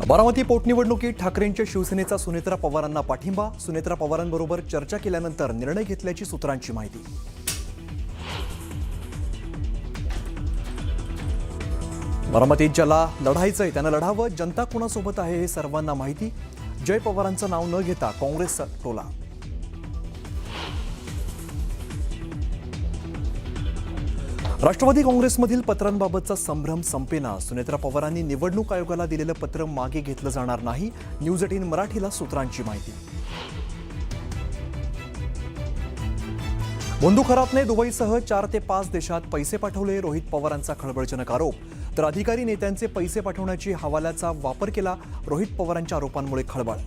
बारामती पोटनिवडणुकीत ठाकरेंच्या शिवसेनेचा सुनेत्रा पवारांना पाठिंबा. सुनेत्रा पवारांबरोबर चर्चा केल्यानंतर निर्णय घेतल्याची सूत्रांची माहिती. बारामतीत ज्याला लढायचंय त्यानं लढावं. जनता कोणासोबत आहे हे सर्वांना माहिती. जय पवारांचं नाव न घेता काँग्रेसचा टोला. राष्ट्रवादी काँग्रेसमधील पत्रांबाबतचा संभ्रम संपेना. सुनेत्रा पवारांनी निवडणूक आयोगाला दिलेलं पत्र मागे घेतलं जाणार नाही. न्यूज 18 मराठीला सूत्रांची माहिती. बंधू खरातने दुबईसह 4 ते 5 देशात पैसे पाठवले. रोहित पवारांचा खळबळजनक आरोप. तर अधिकारी नेत्यांचे पैसे पाठवण्याची हवाल्याचा वापर केला. रोहित पवारांच्या आरोपांमुळे खळबळ.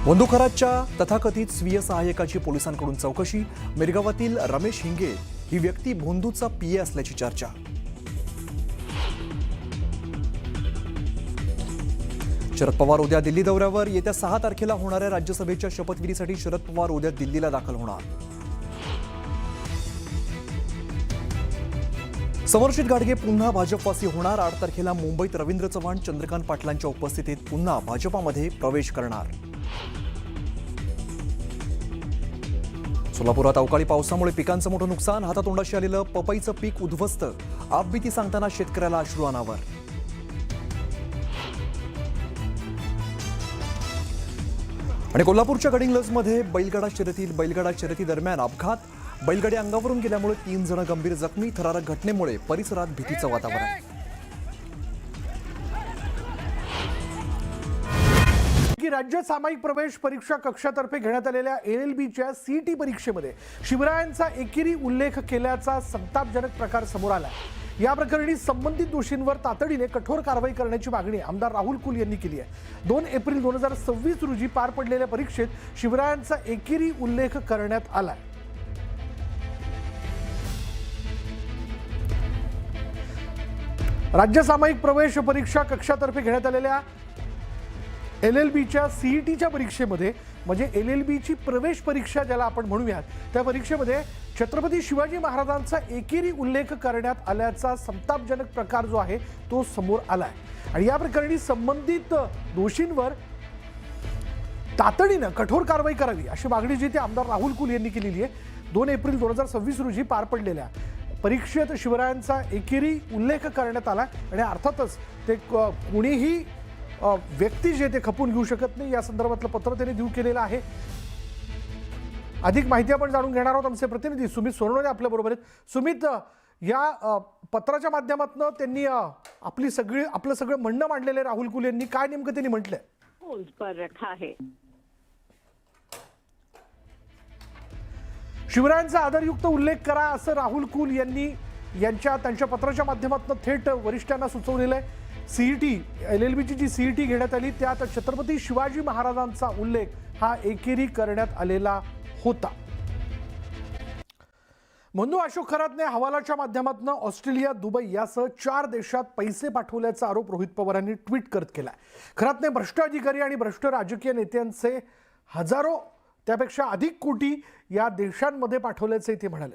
बंधू खरातच्या तथाकथित स्वीय सहाय्यकाची पोलिसांकडून चौकशी. मिरगावातील रमेश हिंगे ही व्यक्ती भोंदूचा पीए असल्याची चर्चा. शरद पवार उद्या दिल्ली दौऱ्यावर. येत्या 6 तारखेला होणाऱ्या राज्यसभेच्या शपथविधीसाठी शरद पवार उद्या दिल्लीला दाखल होणार. समर्जित गाडगे पुन्हा भाजपवासी होणार. 8 तारखेला मुंबईत रवींद्र चव्हाण चंद्रकांत पाटलांच्या उपस्थितीत पुन्हा भाजपामध्ये प्रवेश करणार. सोलापुरात अवकाळी पावसामुळे पिकांचं मोठं नुकसान. हातातोंडाशी आलेलं पपईचं पीक उद्ध्वस्त. आपबीती सांगताना शेतकऱ्याला अश्रू अनावर. आणि कोल्हापूरच्या गडिंग्लजमध्ये बैलगाडा शर्यती दरम्यान अपघात. बैलगाडी अंगावरून गेल्यामुळे 3 जण गंभीर जखमी. थरारक घटनेमुळे परिसरात भीतीचं वातावरण. राज्य सामायिक प्रवेश परीक्षा कक्षातर्फे घेण्यात आलेल्या LLBच्या CET परीक्षेमध्ये शिवरायांचा एकेरी उल्लेख केल्याचा संतापजनक प्रकार समोर आला. या प्रकरणी संबंधित दोषींवर तातडीने कठोर कारवाई करण्याची मागणी आमदार राहुल कुल यांनी केली आहे. 2 एप्रिल 2026 रोजी पार पडलेल्या परीक्षेत शिवरायांचा एकेरी उल्लेख करण्यात आला. राज्य सामायिक प्रवेश परीक्षा कक्षातर्फे घेण्यात आलेल्या LLBच्या CETच्या परीक्षेमध्ये म्हणजे LLBची प्रवेश परीक्षा ज्याला आपण म्हणूयात त्या परीक्षेमध्ये छत्रपती शिवाजी महाराजांचा एकेरी उल्लेख करण्यात आल्याचा संतापजनक प्रकार जो आहे तो समोर आलाय. आणि या प्रकरणी संबंधित दोषींवर तातडीनं कठोर कारवाई करावी अशी मागणी जी ती आमदार राहुल कुल यांनी केलेली आहे. 2 एप्रिल 2026 रोजी पार पडलेल्या परीक्षेत शिवरायांचा एकेरी उल्लेख करण्यात आला आणि अर्थातच ते कोणीही व्यक्ती जे ते खपून घेऊ शकत नाही. या संदर्भातलं पत्र त्यांनी देऊ केलेलं आहे. अधिक माहिती आपण जाणून घेणार आहोत. आमचे प्रतिनिधी सुमित सोनवणे आपल्या बरोबर आहेत. सुमित, या पत्राच्या माध्यमातून त्यांनी आपलं सगळं म्हणणं मांडलेलं आहे राहुल कुल यांनी. काय नेमकं त्यांनी म्हटलंय? आहे शिवरायांचा आदरयुक्त उल्लेख करा असं राहुल कुल यांनी त्यांच्या पत्राच्या माध्यमातून थेट वरिष्ठांना सुचवलेलं आहे. LLBची जी CET घेण्यात आली त्यात छत्रपती शिवाजी महाराजांचा उल्लेख हा एकेरी करण्यात आलेला होता. बंधू अशोक खरातने हवालाच्या माध्यमातून ऑस्ट्रेलिया, दुबई यासह 4 देशात पैसे पाठवल्याचा आरोप रोहित पवारांनी ट्विट करत केला. खरातने भ्रष्ट अधिकारी आणि भ्रष्ट राजकीय नेत्यांचे हजारो त्यापेक्षा अधिक कोटी या देशांमध्ये पाठवल्याचे ते म्हणाले.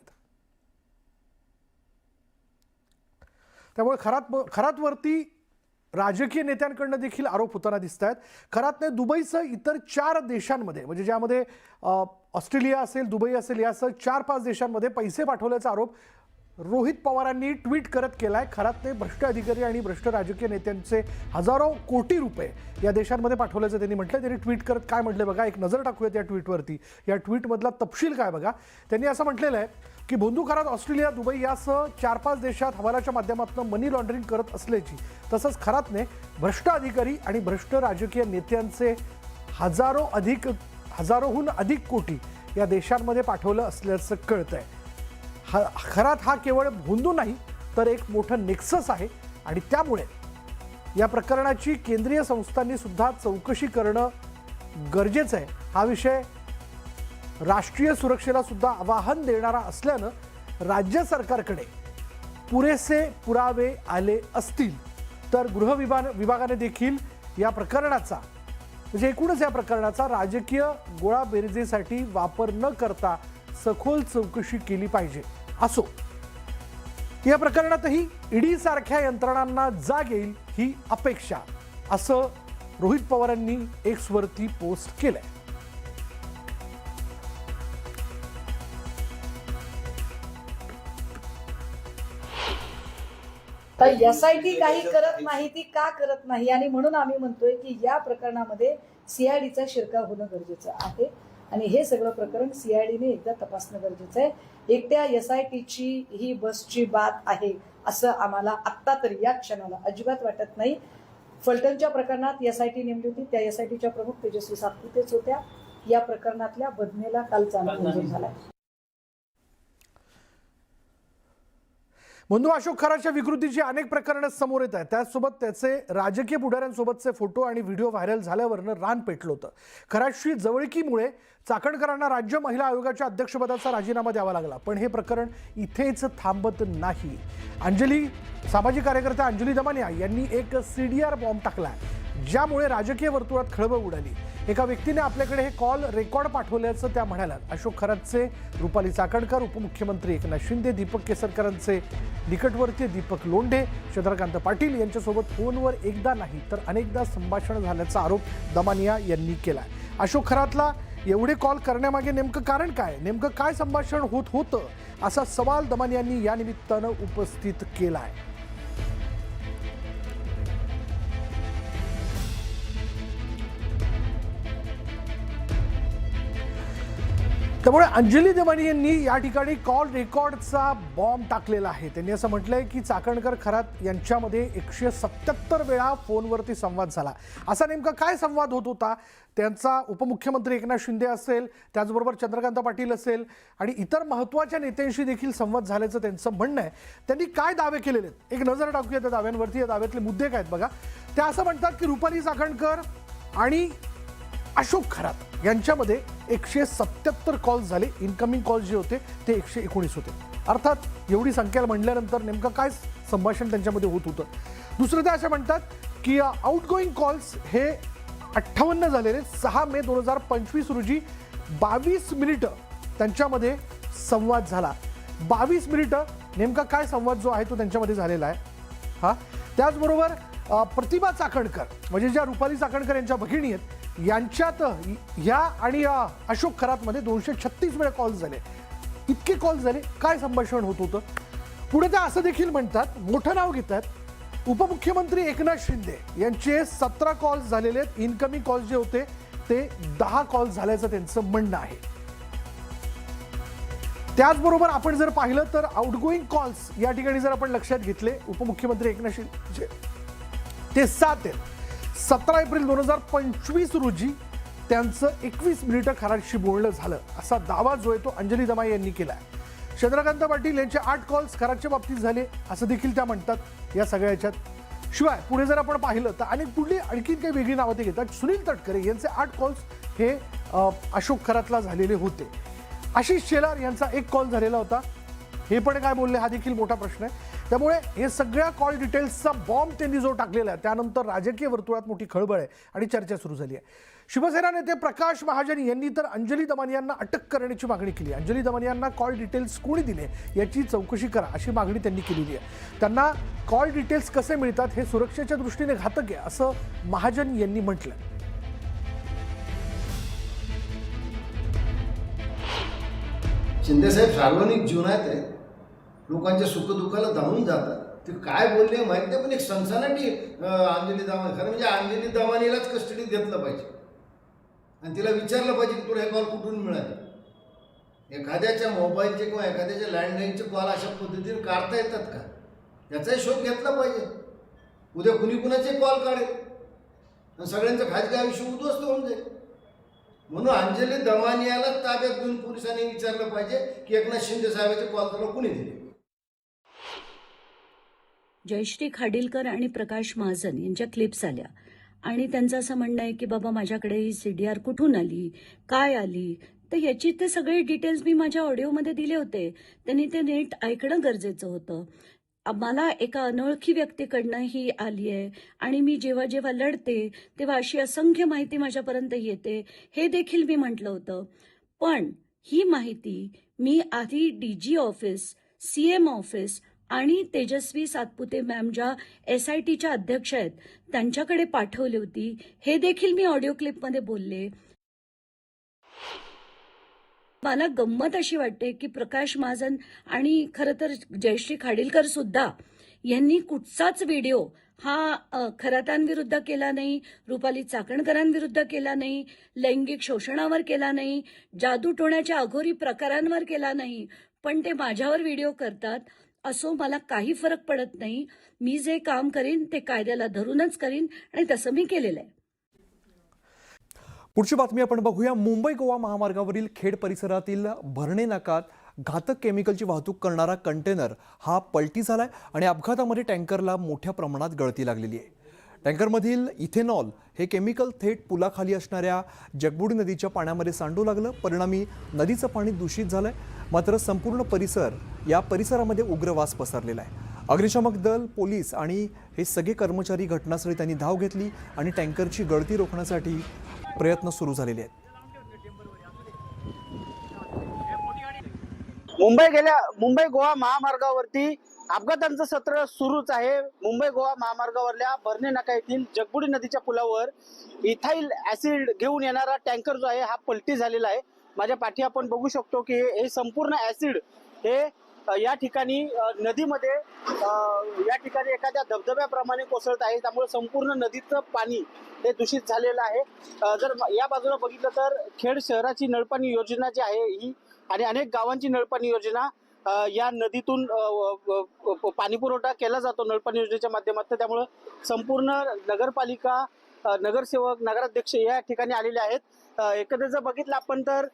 त्यामुळे खरातवरती राजकीय नेत्यांकडून देखील आरोप होताना दिसत आहेत. खरातने दुबईसह इतर 4 देशांमध्ये म्हणजे ज्यामध्ये ऑस्ट्रेलिया असेल, दुबई असेल यासह 4-5 देशांमध्ये पैसे पाठवल्याचा आरोप रोहित पवारांनी ट्विट करत केलाय. खरातने भ्रष्ट अधिकारी आणि भ्रष्ट राजकीय नेत्यांचे हजारो कोटी रुपये या देशांमध्ये पाठवल्याचं त्यांनी म्हटलं. त्यांनी ट्विट करत काय म्हटलं बघा, एक नजर टाकूयात या ट्विटवरती. या ट्विटमधला तपशील काय बघा. त्यांनी असं म्हटलेलं आहे की बंधू खरात ऑस्ट्रेलिया, दुबई यासह 4-5 देशात हवालाच्या माध्यमातून मनी लॉन्ड्रिंग करत असल्याची, तसंच खरातने भ्रष्ट अधिकारी आणि भ्रष्ट राजकीय नेत्यांचे हजारोहून अधिक कोटी या देशांमध्ये पाठवलं असल्याचं कळतंय. खरात हा केवळ भोंदू नाही तर एक मोठं नेक्सस आहे आणि त्यामुळे या प्रकरणाची केंद्रीय संस्थांनी सुद्धा चौकशी करणं गरजेचं आहे. हा विषय राष्ट्रीय सुरक्षेला सुद्धा आव्हान देणारा असल्यानं राज्य सरकारकडे पुरेसे पुरावे आले असतील तर गृह विभागाने देखील या प्रकरणाचा म्हणजे एकूणच या प्रकरणाचा राजकीय गोळाबेरजेसाठी वापर न करता सखोल चौकशी केली पाहिजे. असो, या प्रकरणातही ईडी सारख्या यंत्रणांना जाग येईल ही अपेक्षा, असं रोहित पवारांनी एक्सवरती पोस्ट केलंय. तर एसआयटी काही करत नाही, ती का करत नाही, आणि म्हणून आम्ही म्हणतोय की या प्रकरणामध्ये सीआयडीचा शिरकाव होणं गरजेचं आहे आणि हे सगळं प्रकरण सीआयडीने एकदा तपासणं गरजेचं आहे. एकट्या एसआयटीची ही बसची बात आहे असं आम्हाला आत्ता तरी या क्षणाला अजिबात वाटत नाही. फलटणच्या प्रकरणात एसआयटी नेमली होती, त्या एसआयटीच्या प्रमुख तेजस्वी सातपुतेच होत्या. या प्रकरणातल्या बदनेला काल चांगला मंजूर झालाय. बंधू अशोक खराच्या विकृतीची अनेक प्रकरणं समोर येत आहेत. त्याचसोबत त्याचे राजकीय पुढाऱ्यांसोबतचे फोटो आणि व्हिडिओ व्हायरल झाल्यावरनं रान पेटलं होतं. खराशी जवळकीमुळे चाकणकरांना राज्य महिला आयोगाच्या अध्यक्षपदाचा राजीनामा द्यावा लागला. पण हे प्रकरण इथेच थांबत नाही. सामाजिक कार्यकर्त्या अंजली दमानिया यांनी एक सीडीआर बॉम्ब टाकला, ज्यामुळे राजकीय वर्तुळात खळबळ उडाली. एका व्यक्तीने आपल्याकडे हे कॉल रेकॉर्ड पाठवल्याचं त्या म्हणाल्या. अशोक खरातचे रुपाली चाकणकर, उपमुख्यमंत्री एकनाथ शिंदे, दीपक केसरकरांचे निकटवर्तीय दीपक लोंढे, चंद्रकांत पाटील यांच्यासोबत फोनवर एकदा नाही तर अनेकदा संभाषण झाल्याचा आरोप दमानिया यांनी केला. अशोक खरातला एवढे कॉल करण्यामागे नेमकं कारण काय, नेमकं काय संभाषण होत होतं, असा सवाल दमानियांनी या निमित्तानं उपस्थित केला आहे. त्यामुळे अंजली दमानिया यांनी या ठिकाणी कॉल रेकॉर्डचा बॉम्ब टाकलेला आहे. त्यांनी असं म्हटलंय की चाकणकर खरात यांच्यामध्ये 177 वेळा फोनवरती संवाद झाला. असा नेमका काय संवाद होत होता, त्यांचा उपमुख्यमंत्री एकनाथ शिंदे असेल, त्याचबरोबर चंद्रकांत पाटील असेल आणि इतर महत्त्वाच्या नेत्यांशी देखील संवाद झाल्याचं त्यांचं म्हणणं आहे. त्यांनी काय दावे केलेले आहेत, एक नजर टाकूया त्या दाव्यांवरती. या दाव्यातले मुद्दे काय आहेत बघा. त्या असं म्हणतात की रुपाली चाकणकर आणि अशोक खरात यांच्यामध्ये 177 कॉल्स झाले. इनकमिंग कॉल्स जे होते ते 119 होते. अर्थात एवढी संख्या म्हणल्यानंतर नेमकं काय संभाषण त्यांच्यामध्ये होत होतं. दुसरं ते असं म्हणतात की आउटगोईंग कॉल्स हे 58 झालेले. 6 मे 2025 रोजी 22 मिनिटं त्यांच्यामध्ये संवाद झाला. 22 मिनिटं नेमका काय संवाद जो आहे तो त्यांच्यामध्ये झालेला आहे. त्याचबरोबर प्रतिभा चाकणकर म्हणजे ज्या रुपाली चाकणकर यांच्या भगिनी आहेत, यांच्यात ह्या आणि अशोक खरातमध्ये 236 वेळा कॉल्स झाले. इतके कॉल्स झाले, काय संभाषण होत होतं. पुढे ते असं देखील म्हणतात, मोठं नाव घेतात, उपमुख्यमंत्री एकनाथ शिंदे यांचे 17 कॉल्स झालेले आहेत. इनकमिंग कॉल्स जे होते ते 10 कॉल्स झाल्याचं त्यांचं म्हणणं आहे. त्याचबरोबर आपण जर पाहिलं तर आउटगोईंग कॉल्स या ठिकाणी जर आपण लक्षात घेतले, उपमुख्यमंत्री एकनाथ शिंदे ते 7 आहेत. 17 एप्रिल 2025 रोजी त्यांचं 21 मिनिटं खरातशी बोलणं झालं, असा दावा जो आहे तो अंजली दमानिया यांनी केला आहे. चंद्रकांत पाटील यांचे 8 कॉल्स खरातच्या बाबतीत झाले असं देखील त्या म्हणतात या सगळ्या ह्याच्यात. शिवाय पुढे जर आपण पाहिलं तर आणखी काही वेगळी नावं ते घेतात. सुनील तटकरे यांचे 8 कॉल्स हे अशोक खरातला झालेले होते. आशिष शेलार यांचा 1 कॉल झालेला होता. हे पण काय बोलले हा देखील मोठा प्रश्न आहे. त्यामुळे हे सगळ्या कॉल डिटेल्सचा बॉम्ब त्यांनी जो टाकलेला आहे, त्यानंतर राजकीय वर्तुळात मोठी खळबळ आहे आणि चर्चा सुरू झाली आहे. शिवसेना नेते प्रकाश महाजन यांनी तर अंजली दमानियांना अटक करण्याची मागणी केली. अंजली दमानियांना कॉल डिटेल्स कोणी दिले याची चौकशी करा अशी मागणी त्यांनी केलेली आहे. त्यांना कॉल डिटेल्स कसे मिळतात हे सुरक्षेच्या दृष्टीने घातक आहे असं महाजन यांनी म्हटलं. शिंदेसाहेब सार्वजनिक जीवनात आहे, लोकांच्या सुखदुःखाला धावून जातात. ते काय बोलले माहीत नाही, पण एक सनसनाटी अंजली दमानिया, खरं म्हणजे अंजली दमानियालाच कस्टडीत घेतलं पाहिजे आणि तिला विचारलं पाहिजे की तुला हे कॉल कुठून मिळाले. एखाद्याच्या मोबाईलचे किंवा एखाद्याच्या लँडलाईनचे कॉल अशा पद्धतीने काढता येतात का, याचाही शोध घेतला पाहिजे. उद्या कुणी कुणाचे कॉल काढेल आणि सगळ्यांचं खाजगी आयुष्य उद्ध्वस्त होऊन जाईल. म्हणून अंजली दमानियाला ताब्यात घेऊन पोलिसांनी विचारलं पाहिजे की एकनाथ शिंदे साहेबांचे कॉल तुला कुणी दिले. जयश्री खाडीलकर आणि प्रकाश महाजन यांच्या क्लिप्स आल्या आणि त्यांचं असं म्हणणं आहे की बाबा माझ्याकडे ही सीडीआर कुठून आली, काय आली, तर याची ते सगळे डिटेल्स मी माझ्या ऑडिओमध्ये दिले होते. त्यांनी ते नीट ऐकणं गरजेचं होतं. मला एका अनोळखी व्यक्तीकडनं ही आली आहे आणि मी जेव्हा जेव्हा लढते तेव्हा अशी असंख्य माहिती माझ्यापर्यंत येते हे देखील मी म्हटलं होतं. पण ही माहिती मी आधी DG ऑफिस, CM ऑफिस आणि तेजस्वी सातपुते मॅम ज्या SITच्या अध्यक्ष आहेत त्यांच्याकडे पाठवली होती, हे देखील मी ऑडिओ क्लिपमध्ये बोलले. मला गंमत अशी वाटते की प्रकाश महाजन आणि खरं तर जयश्री खाडीलकर सुद्धा यांनी कुठचाच व्हिडिओ हा खरातांविरुद्ध केला नाही, रुपाली चाकणकरांविरुद्ध केला नाही, लैंगिक शोषणावर केला नाही, जादूटोण्याच्या अघोरी प्रकारांवर केला नाही, पण ते माझ्यावर व्हिडिओ करतात. असो, मला काही फरक पडत नाही. मी जे काम करीन ते कायद्याला धरूनच करीन आणि तसं मी केलेलं आहे. पुढची बातमी आपण बघूया. मुंबई गोवा महामार्गावरील खेड परिसरातील भरणे नाकात घातक केमिकलची वाहतूक करणारा कंटेनर हा पलटी झालाय आणि अपघातामध्ये टँकरला मोठ्या प्रमाणात गळती लागलेली आहे. टँकरमधील इथेनॉल हे केमिकल थेट पुलाखाली असणाऱ्या जगबुडी नदीच्या पाण्यामध्ये सांडू लागलं. परिणामी नदीचं पाणी दूषित झालंय. मात्र संपूर्ण परिसरामध्ये उग्र वास पसरलेला आहे. अग्निशमक दल, पोलीस आणि हे सगळे कर्मचारी घटनास्थळी त्यांनी धाव घेतली आणि टँकरची गळती रोखण्यासाठी प्रयत्न सुरू झालेले आहेत. मुंबई गोवा महामार्गावरती अपघातांचं सत्र सुरूच आहे. मुंबई गोवा महामार्गावरल्या भरणे नाका येथील जगबुडी नदीच्या पुलावर इथाईल ऍसिड घेऊन येणारा टँकर जो आहे हा पलटी झालेला आहे. माझ्या पाठी आपण बघू शकतो की हे संपूर्ण ऍसिड हे या ठिकाणी नदीमध्ये या ठिकाणी एखाद्या धबधब्याप्रमाणे कोसळत आहे. त्यामुळे संपूर्ण नदीचं पाणी हे दूषित झालेलं आहे. जर या बाजूला बघितलं तर खेड शहराची नळपाणी योजना जी आहे ही आणि अनेक गावांची नळपाणी योजना या नदीतून पाणी पुरवठा केला जातो नळपाणी योजनेच्या माध्यमातून. त्यामुळे संपूर्ण नगरपालिका, नगरसेवक, नगराध्यक्ष या ठिकाणी आलेले आहेत. एकंदरीत जर बघितलं आपण तर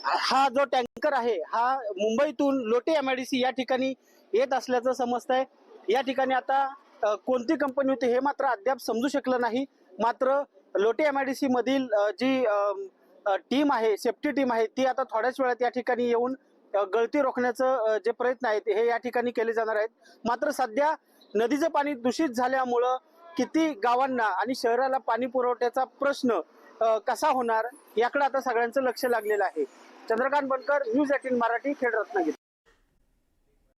हा जो टँकर आहे हा मुंबईतून लोटे MIDC या ठिकाणी येत असल्याचं समजतंय. या ठिकाणी आता कोणती कंपनी होती हे मात्र अद्याप समजू शकलं नाही. मात्र लोटे MIDC मधील जी टीम आहे, सेफ्टी टीम आहे, ती आता थोड्याच वेळात या ठिकाणी येऊन गळती रोखण्याचं जे प्रयत्न आहेत हे या ठिकाणी केले जाणार आहेत. मात्र सध्या नदीचं पाणी दूषित झाल्यामुळं किती गावांना आणि शहराला पाणी पुरवठ्याचा प्रश्न कसा होणार याकडे आता सगळ्यांचं लक्ष लागलेलं आहे. चंद्रकांत बनकर, न्यूज 18 मराठी, खेड, रत्नागिरी.